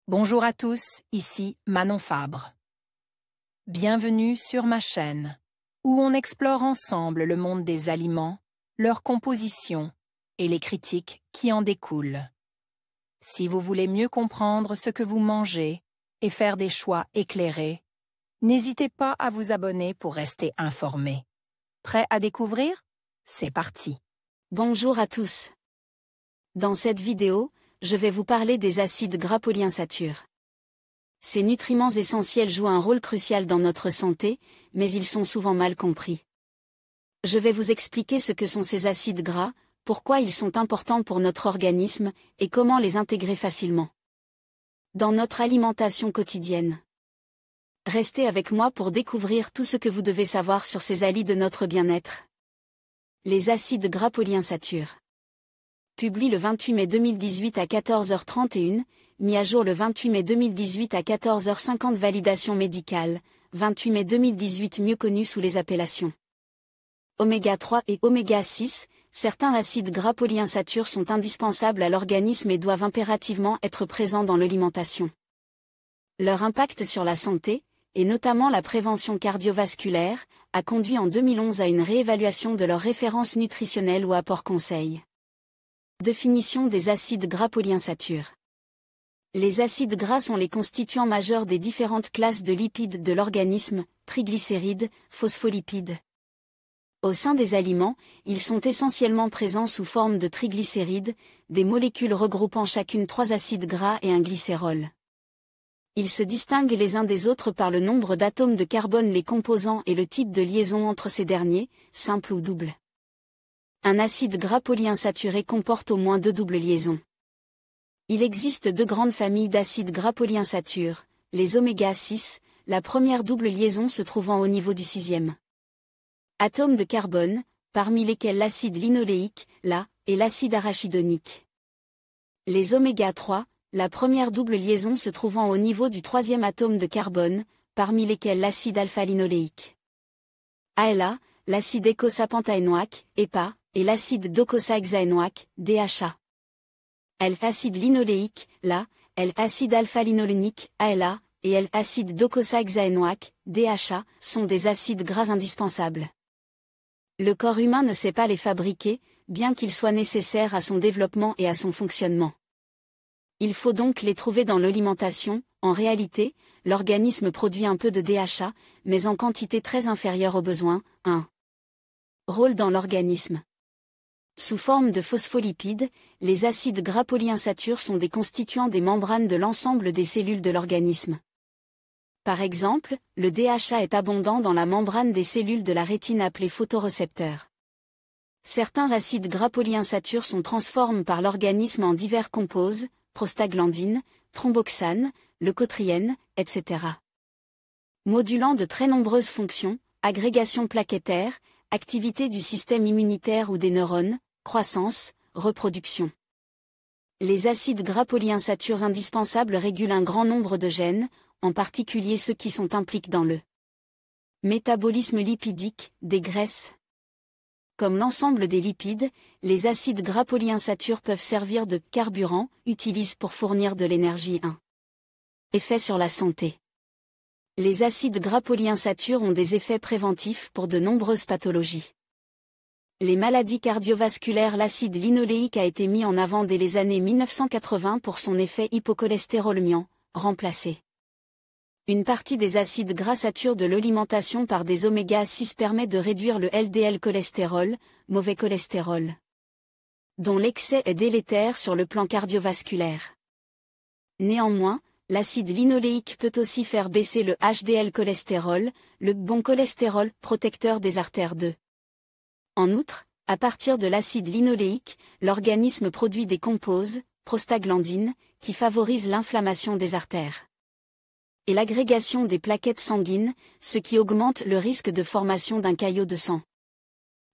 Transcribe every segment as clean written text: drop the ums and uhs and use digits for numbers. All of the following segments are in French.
Bonjour à tous, ici Manon Fabre. Bienvenue sur ma chaîne, où on explore ensemble le monde des aliments, leur composition et les critiques qui en découlent. Si vous voulez mieux comprendre ce que vous mangez et faire des choix éclairés, n'hésitez pas à vous abonner pour rester informé. Prêt à découvrir? C'est parti! Bonjour à tous. Dans cette vidéo, je vais vous parler des acides gras polyinsaturés. Ces nutriments essentiels jouent un rôle crucial dans notre santé, mais ils sont souvent mal compris. Je vais vous expliquer ce que sont ces acides gras, pourquoi ils sont importants pour notre organisme, et comment les intégrer facilement dans notre alimentation quotidienne. Restez avec moi pour découvrir tout ce que vous devez savoir sur ces alliés de notre bien-être. Les acides gras polyinsaturés. Publié le 28 mai 2018 à 14h31, mis à jour le 28 mai 2018 à 14h50. Validation médicale, 28 mai 2018, mieux connu sous les appellations oméga 3 et oméga 6, certains acides gras polyinsaturés sont indispensables à l'organisme et doivent impérativement être présents dans l'alimentation. Leur impact sur la santé, et notamment la prévention cardiovasculaire, a conduit en 2011 à une réévaluation de leurs références nutritionnelles ou apports conseils. Définition des acides gras polyinsaturés. Les acides gras sont les constituants majeurs des différentes classes de lipides de l'organisme, triglycérides, phospholipides. Au sein des aliments, ils sont essentiellement présents sous forme de triglycérides, des molécules regroupant chacune 3 acides gras et un glycérol. Ils se distinguent les uns des autres par le nombre d'atomes de carbone, les composants et le type de liaison entre ces derniers, simple ou double. Un acide gras polyinsaturé comporte au moins 2 doubles liaisons. Il existe 2 grandes familles d'acides gras polyinsaturés, les oméga 6, la première double liaison se trouvant au niveau du 6e atome de carbone, parmi lesquels l'acide linoléique, l'A, et l'acide arachidonique. Les oméga 3, la première double liaison se trouvant au niveau du 3e atome de carbone, parmi lesquels l'acide alpha-linoléique. ALA, l'acide eicosapentaénoïque, EPA, et l'acide docosahexaénoïque, DHA. L-acide linoléique, LA, L-acide alpha-linolénique, ALA, et L-acide docosahexaénoïque, DHA, sont des acides gras indispensables. Le corps humain ne sait pas les fabriquer, bien qu'ils soient nécessaires à son développement et à son fonctionnement. Il faut donc les trouver dans l'alimentation. En réalité, l'organisme produit un peu de DHA, mais en quantité très inférieure aux besoins. 1. Rôle dans l'organisme. Sous forme de phospholipides, les acides gras polyinsaturés sont des constituants des membranes de l'ensemble des cellules de l'organisme. Par exemple, le DHA est abondant dans la membrane des cellules de la rétine appelée photorécepteurs. Certains acides gras polyinsaturés sont transformés par l'organisme en divers composés, prostaglandines, thromboxanes, leucotriènes, etc. Modulant de très nombreuses fonctions, agrégation plaquettaire, activité du système immunitaire ou des neurones, croissance, reproduction. Les acides gras polyinsaturés indispensables régulent un grand nombre de gènes, en particulier ceux qui sont impliqués dans le métabolisme lipidique, des graisses. Comme l'ensemble des lipides, les acides gras polyinsaturés peuvent servir de carburant, utilisés pour fournir de l'énergie. 1. Effet sur la santé. Les acides gras polyinsaturés ont des effets préventifs pour de nombreuses pathologies. Les maladies cardiovasculaires. L'acide linoléique a été mis en avant dès les années 1980 pour son effet hypocholestérolmiant, remplacé. Une partie des acides gras saturés de l'alimentation par des oméga 6 permet de réduire le LDL cholestérol, mauvais cholestérol, dont l'excès est délétère sur le plan cardiovasculaire. Néanmoins, l'acide linoléique peut aussi faire baisser le HDL cholestérol, le bon cholestérol protecteur des artères 2. En outre, à partir de l'acide linoléique, l'organisme produit des composés, prostaglandines, qui favorisent l'inflammation des artères et l'agrégation des plaquettes sanguines, ce qui augmente le risque de formation d'un caillot de sang.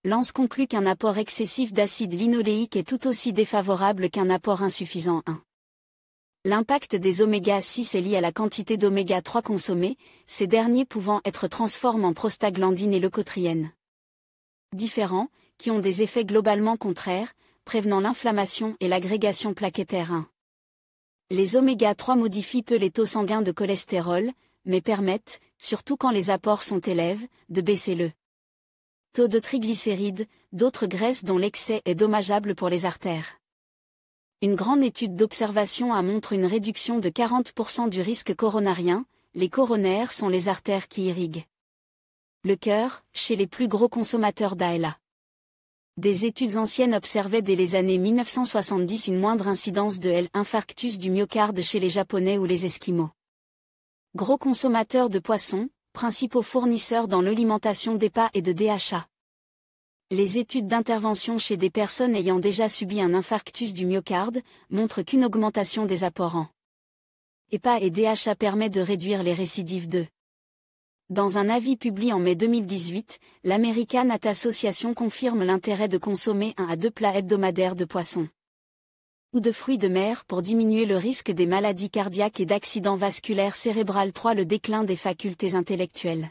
Lance conclut qu'un apport excessif d'acide linoléique est tout aussi défavorable qu'un apport insuffisant. 1. L'impact des oméga 6 est lié à la quantité d'oméga 3 consommée, ces derniers pouvant être transformés en prostaglandines et leucotriènes différents, qui ont des effets globalement contraires, prévenant l'inflammation et l'agrégation plaquettaire. 1. Les oméga-3 modifient peu les taux sanguins de cholestérol, mais permettent, surtout quand les apports sont élevés, de baisser le taux de triglycérides, d'autres graisses dont l'excès est dommageable pour les artères. Une grande étude d'observation montre une réduction de 40% du risque coronarien. Les coronaires sont les artères qui irriguent le cœur, chez les plus gros consommateurs d'ALA. Des études anciennes observaient dès les années 1970 une moindre incidence de l'infarctus du myocarde chez les Japonais ou les Esquimaux. Gros consommateurs de poissons, principaux fournisseurs dans l'alimentation d'EPA et de DHA. Les études d'intervention chez des personnes ayant déjà subi un infarctus du myocarde montrent qu'une augmentation des apports en EPA et DHA permet de réduire les récidives de. Dans un avis publié en mai 2018, l'American Heart Association confirme l'intérêt de consommer 1 à 2 plats hebdomadaires de poisson ou de fruits de mer pour diminuer le risque des maladies cardiaques et d'accidents vasculaires cérébrales. 3. Le déclin des facultés intellectuelles.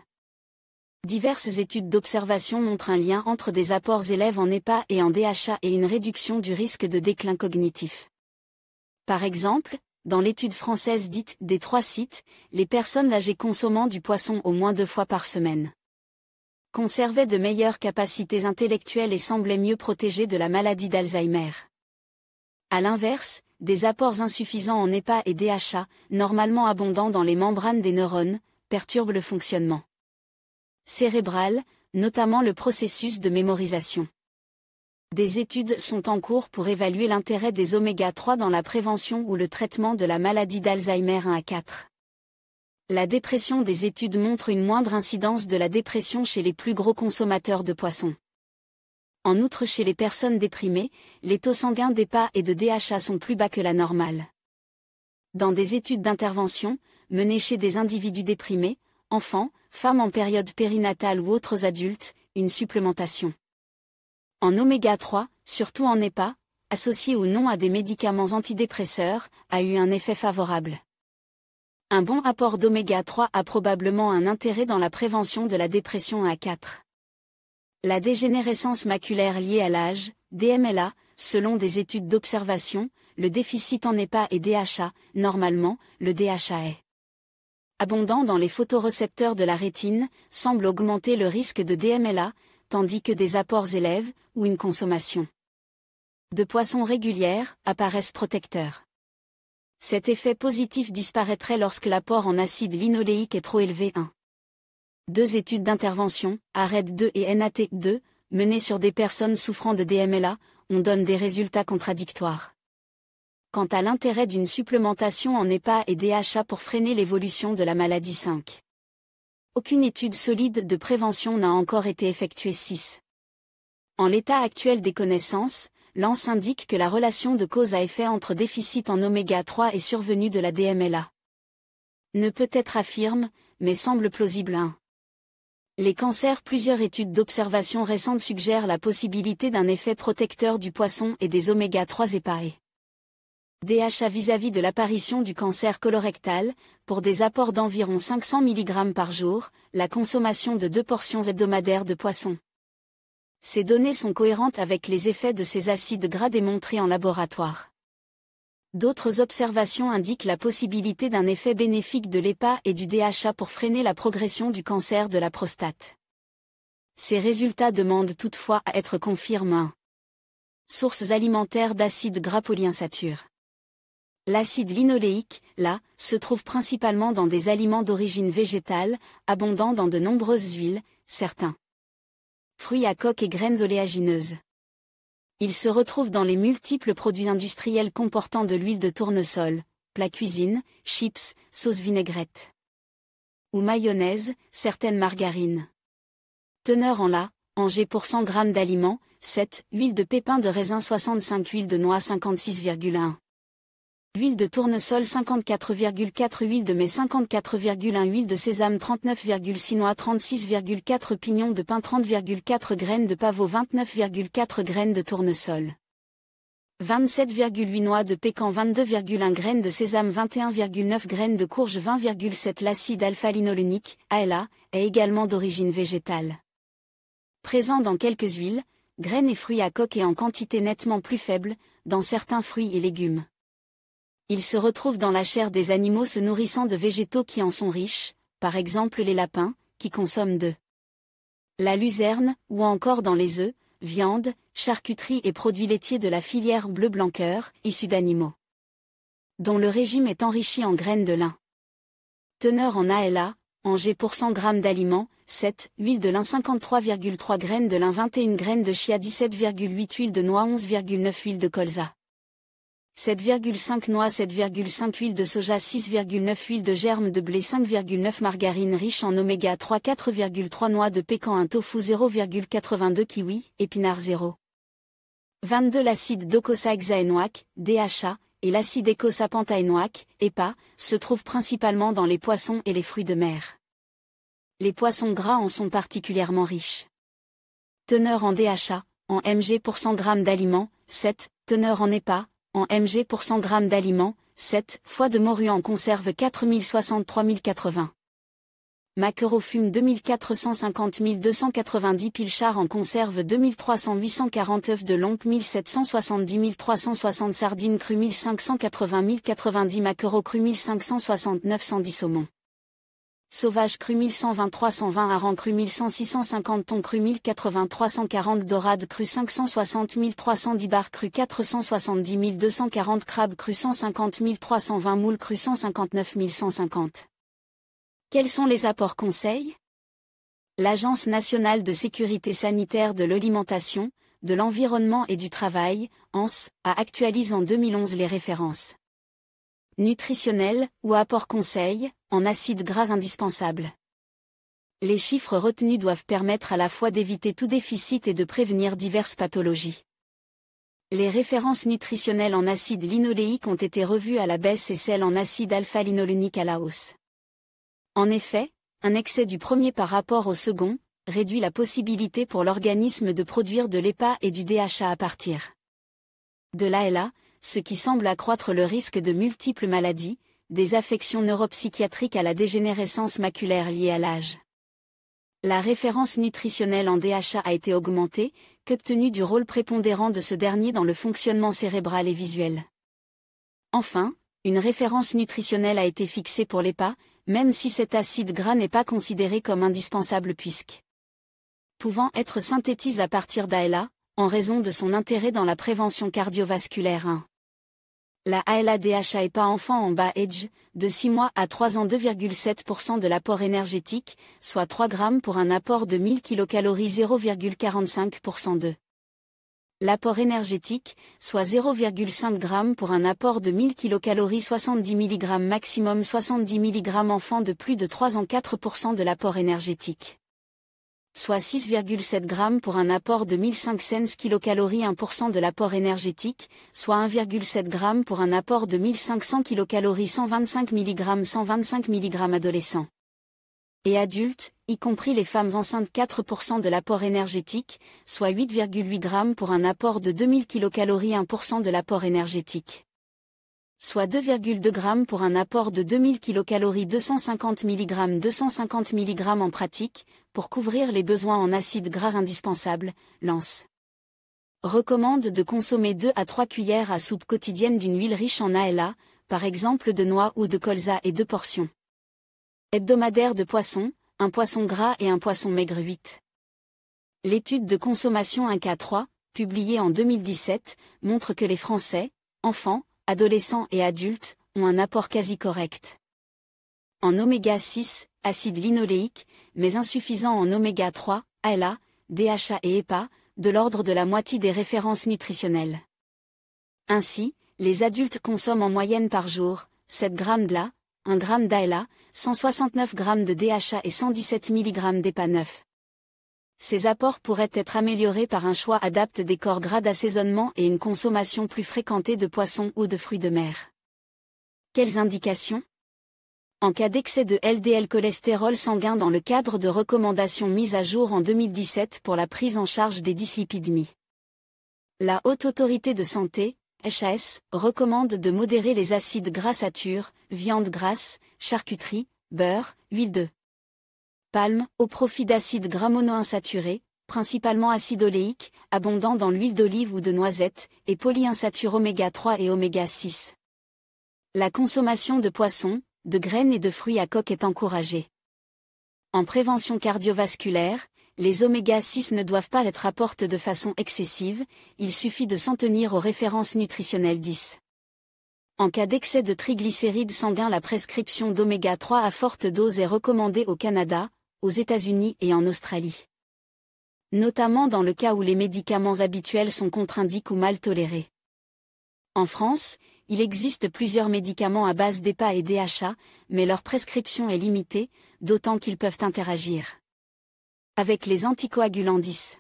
Diverses études d'observation montrent un lien entre des apports élevés en EPA et en DHA et une réduction du risque de déclin cognitif. Par exemple, dans l'étude française dite des 3 sites, les personnes âgées consommant du poisson au moins 2 fois par semaine conservaient de meilleures capacités intellectuelles et semblaient mieux protégées de la maladie d'Alzheimer. À l'inverse, des apports insuffisants en EPA et DHA, normalement abondants dans les membranes des neurones, perturbent le fonctionnement cérébral, notamment le processus de mémorisation. Des études sont en cours pour évaluer l'intérêt des oméga-3 dans la prévention ou le traitement de la maladie d'Alzheimer 1 à 4. La dépression. Des études montrent une moindre incidence de la dépression chez les plus gros consommateurs de poissons. En outre, chez les personnes déprimées, les taux sanguins d'EPA et de DHA sont plus bas que la normale. Dans des études d'intervention, menées chez des individus déprimés, enfants, femmes en période périnatale ou autres adultes, une supplémentation en oméga-3, surtout en EPA, associé ou non à des médicaments antidépresseurs, a eu un effet favorable. Un bon apport d'oméga-3 a probablement un intérêt dans la prévention de la dépression 1 à 4. La dégénérescence maculaire liée à l'âge, DMLA, selon des études d'observation, le déficit en EPA et DHA, normalement, le DHA est abondant dans les photorécepteurs de la rétine, semble augmenter le risque de DMLA, tandis que des apports élèves, ou une consommation de poissons régulière, apparaissent protecteurs. Cet effet positif disparaîtrait lorsque l'apport en acide linoléique est trop élevé. 1. 2 études d'intervention, ARED2 et NAT2, menées sur des personnes souffrant de DMLA, on donne des résultats contradictoires. Quant à l'intérêt d'une supplémentation en EPA et DHA pour freiner l'évolution de la maladie 5. Aucune étude solide de prévention n'a encore été effectuée. 6. En l'état actuel des connaissances, l'ANS indique que la relation de cause à effet entre déficit en oméga-3 et survenue de la DMLA ne peut être affirmée, mais semble plausible. 1. Les cancers. Plusieurs études d'observation récentes suggèrent la possibilité d'un effet protecteur du poisson et des oméga-3 EPA et DHA vis-à-vis de l'apparition du cancer colorectal, pour des apports d'environ 500 mg par jour, la consommation de 2 portions hebdomadaires de poisson. Ces données sont cohérentes avec les effets de ces acides gras démontrés en laboratoire. D'autres observations indiquent la possibilité d'un effet bénéfique de l'EPA et du DHA pour freiner la progression du cancer de la prostate. Ces résultats demandent toutefois à être confirmés. Sources alimentaires d'acides gras polyinsaturés. L'acide linoléique, là, se trouve principalement dans des aliments d'origine végétale, abondant dans de nombreuses huiles, certains fruits à coque et graines oléagineuses. Il se retrouve dans les multiples produits industriels comportant de l'huile de tournesol, plats cuisine, chips, sauce vinaigrette ou mayonnaise, certaines margarines. Teneur en La, en G pour 100 g d'aliments, 7, huile de pépins de raisin 65, huile de noix 56,1. Huile de tournesol 54,4, huile de mai 54,1, huile de sésame 39,6, noix 36,4, pignon de pin 30,4, graines de pavot 29,4, graines de tournesol 27,8, noix de pécan 22,1, graines de sésame 21,9, graines de courge 20,7. L'acide alpha-linolénique, ALA, est également d'origine végétale. Présent dans quelques huiles, graines et fruits à coque et en quantité nettement plus faible, dans certains fruits et légumes. Ils se retrouvent dans la chair des animaux se nourrissant de végétaux qui en sont riches, par exemple les lapins, qui consomment de la luzerne, ou encore dans les œufs, viande, charcuterie et produits laitiers de la filière bleu-blanc-cœur, issus d'animaux dont le régime est enrichi en graines de lin. Teneur en ALA, en G pour 100 g d'aliments, 7, huile de lin 53,3 graines de lin 21 graines de chia 17,8 huile de noix 11,9 huile de colza 7,5 noix 7,5 huile de soja 6,9 huile de germe de blé 5,9 margarine riche en oméga 3 4,3 noix de pécan 1 tofu 0,82 kiwi, épinard 0. 22 l'acide docosahexaénoïque, DHA, et l'acide eicosapentaénoïque, EPA, se trouvent principalement dans les poissons et les fruits de mer. Les poissons gras en sont particulièrement riches. Teneur en DHA, en mg pour 100 g d'aliments, 7, teneur en EPA, en mg pour 100 g d'aliments, 7, foie de morue en conserve 4060 3080. Maquereau fume 2450 290 pilchard en conserve 2300 840 œufs de lonque 1770 360 sardines crues 1580 1090 maquereau cru 1569 110 saumon sauvage cru 1120 320 hareng cru 1100 650 thon cru 1080 340 dorade cru 560 310 bar cru 470 240 crabe cru 150 320 moule cru 159 150. Quels sont les apports conseils? L'Agence nationale de sécurité sanitaire de l'alimentation, de l'environnement et du travail, ANSE, a actualisé en 2011 les références nutritionnelles ou apports conseils, en acides gras indispensables. Les chiffres retenus doivent permettre à la fois d'éviter tout déficit et de prévenir diverses pathologies. Les références nutritionnelles en acide linoléique ont été revues à la baisse et celles en acide alpha-linolénique à la hausse. En effet, un excès du premier par rapport au second réduit la possibilité pour l'organisme de produire de l'EPA et du DHA à partir de l'ALA, ce qui semble accroître le risque de multiples maladies, des affections neuropsychiatriques à la dégénérescence maculaire liée à l'âge. La référence nutritionnelle en DHA a été augmentée, compte tenu du rôle prépondérant de ce dernier dans le fonctionnement cérébral et visuel. Enfin, une référence nutritionnelle a été fixée pour l'EPA, même si cet acide gras n'est pas considéré comme indispensable puisque pouvant être synthétisé à partir d'ALA, en raison de son intérêt dans la prévention cardiovasculaire 1. La ALA-DHA EPA enfant en bas âge, de 6 mois à 3 ans 2,7% de l'apport énergétique, soit 3 g pour un apport de 1000 kcal 0,45% de l'apport énergétique, soit 0,5 g pour un apport de 1000 kcal 70 mg maximum 70 mg enfant de plus de 3 ans 4% de l'apport énergétique. Soit 6,7 g pour un apport de 1500 kcal 1% de l'apport énergétique, soit 1,7 g pour un apport de 1500 kcal 125 mg 125 mg adolescent. Et adultes, y compris les femmes enceintes 4% de l'apport énergétique, soit 8,8 g pour un apport de 2000 kcal 1% de l'apport énergétique. Soit 2,2 g pour un apport de 2000 kcal 250 mg 250 mg en pratique, pour couvrir les besoins en acides gras indispensables, l'ANSE recommande de consommer 2 à 3 cuillères à soupe quotidienne d'une huile riche en ALA, par exemple de noix ou de colza et 2 portions hebdomadaires de poisson, un poisson gras et un poisson maigre 8. L'étude de consommation 1K3, publiée en 2017, montre que les Français, enfants, adolescents et adultes, ont un apport quasi correct en oméga 6, acide linoléique, mais insuffisant en oméga 3, ALA, DHA et EPA, de l'ordre de la moitié des références nutritionnelles. Ainsi, les adultes consomment en moyenne par jour 7 g d'ALA, 1 g d'ALA, 169 g de DHA et 117 mg d'EPA 9. Ces apports pourraient être améliorés par un choix adapté des corps gras d'assaisonnement et une consommation plus fréquentée de poissons ou de fruits de mer. Quelles indications? En cas d'excès de LDL cholestérol sanguin dans le cadre de recommandations mises à jour en 2017 pour la prise en charge des dyslipidémies. La Haute Autorité de Santé, HAS, recommande de modérer les acides gras satures, viande grasse, charcuterie, beurre, huile de palme, au profit d'acides gras monoinsaturés, principalement acide oléique, abondant dans l'huile d'olive ou de noisette, et polyinsaturés oméga 3 et oméga 6. La consommation de poissons, de graines et de fruits à coque est encouragée. En prévention cardiovasculaire, les oméga-6 ne doivent pas être apportés de façon excessive, il suffit de s'en tenir aux références nutritionnelles 10. En cas d'excès de triglycérides sanguins, la prescription d'oméga-3 à forte dose est recommandée au Canada, aux États-Unis et en Australie. Notamment dans le cas où les médicaments habituels sont contre-indiqués ou mal tolérés. En France, il existe plusieurs médicaments à base d'EPA et DHA, mais leur prescription est limitée, d'autant qu'ils peuvent interagir avec les anticoagulants 10.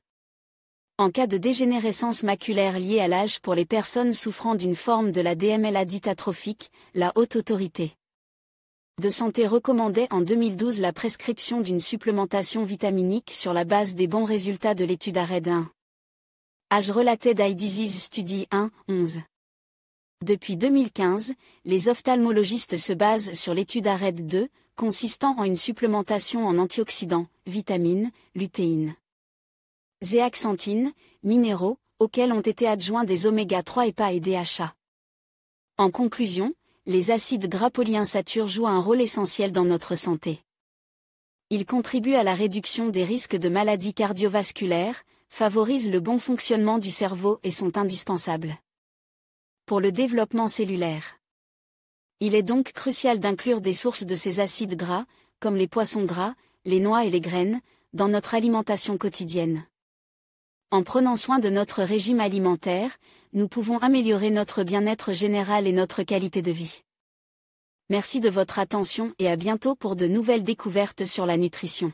En cas de dégénérescence maculaire liée à l'âge pour les personnes souffrant d'une forme de la DMLA dite atrophique, la Haute Autorité de Santé recommandait en 2012 la prescription d'une supplémentation vitaminique sur la base des bons résultats de l'étude ARED 1. Age Related Eye Disease Study 1-11. Depuis 2015, les ophtalmologistes se basent sur l'étude ARED 2, consistant en une supplémentation en antioxydants, vitamines, lutéine, zéaxanthine, minéraux, auxquels ont été adjoints des oméga-3 EPA et DHA. En conclusion, les acides gras polyinsaturés jouent un rôle essentiel dans notre santé. Ils contribuent à la réduction des risques de maladies cardiovasculaires, favorisent le bon fonctionnement du cerveau et sont indispensables pour le développement cellulaire. Il est donc crucial d'inclure des sources de ces acides gras, comme les poissons gras, les noix et les graines, dans notre alimentation quotidienne. En prenant soin de notre régime alimentaire, nous pouvons améliorer notre bien-être général et notre qualité de vie. Merci de votre attention et à bientôt pour de nouvelles découvertes sur la nutrition.